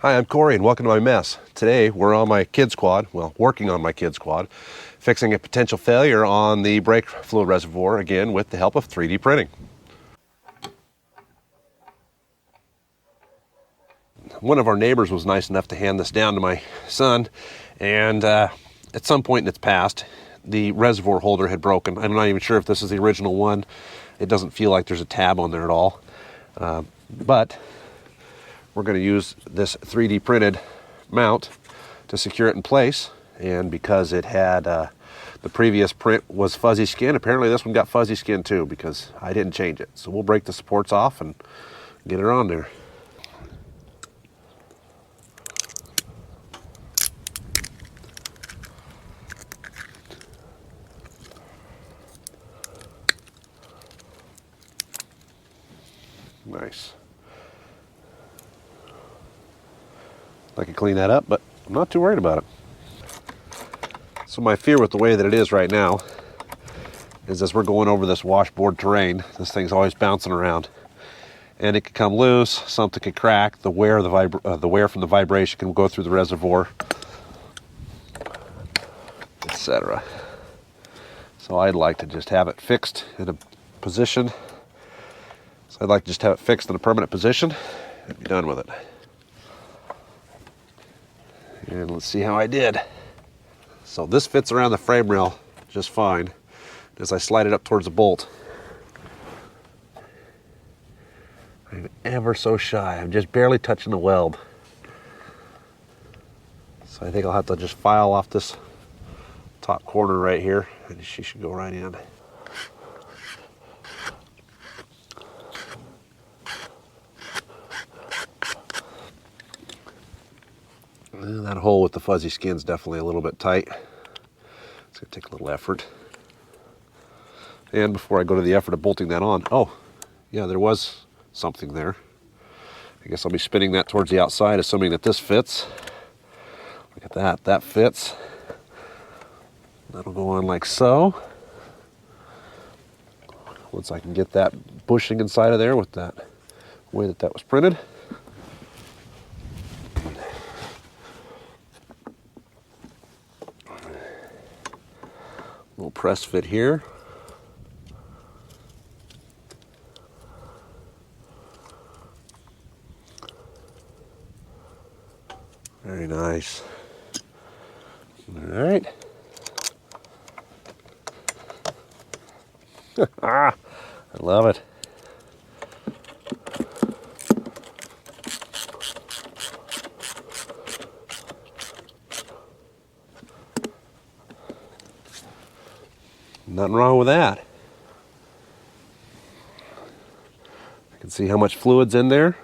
Hi, I'm Corey and welcome to my mess. Today we're on my kids quad, well, working on my kids quad, fixing a potential failure on the brake fluid reservoir, again with the help of 3D printing. One of our neighbors was nice enough to hand this down to my son, and at some point in its past, the reservoir holder had broken. I'm not even sure if this is the original one. It doesn't feel like there's a tab on there at all, but we're going to use this 3D printed mount to secure it in place. And because it had the previous print was fuzzy skin, apparently this one got fuzzy skin too because I didn't change it. So we'll break the supports off and get it on there. Nice. I can clean that up, but I'm not too worried about it. So my fear with the way that it is right now is as we're going over this washboard terrain, this thing's always bouncing around. And it could come loose, something could crack, the wear from the vibration can go through the reservoir, etc. So I'd like to just have it fixed in a position. So I'd like to just have it fixed in a permanent position and be done with it. And let's see how I did. So this fits around the frame rail just fine as I slide it up towards the bolt. I'm ever so shy. I'm just barely touching the weld. So I think I'll have to just file off this top corner right here and she should go right in. And that hole with the fuzzy skin is definitely a little bit tight. It's going to take a little effort. And before I go to the effort of bolting that on, oh, yeah, there was something there. I guess I'll be spinning that towards the outside, assuming that this fits. Look at that, that fits. That'll go on like so. Once I can get that bushing inside of there with that way that that was printed. Little press fit here. Very nice. All right. I love it. Nothing wrong with that. I can see how much fluid's in there.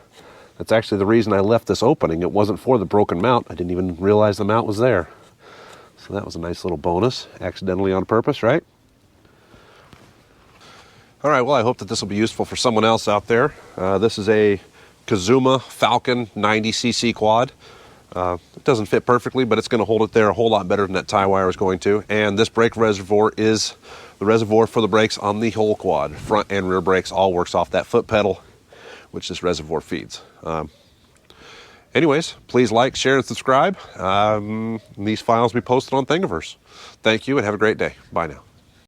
That's actually the reason I left this opening. It wasn't for the broken mount. I didn't even realize the mount was there. So that was a nice little bonus, accidentally on purpose, right? All right, well, I hope that this will be useful for someone else out there. This is a Kazuma Falcon 90cc quad. It doesn't fit perfectly, but it's going to hold it there a whole lot better than that tie wire was going to. And this brake reservoir is the reservoir for the brakes on the whole quad. Front and rear brakes all works off that foot pedal, which this reservoir feeds. Anyways, please like, share, and subscribe. These files will be posted on Thingiverse. Thank you and have a great day. Bye now.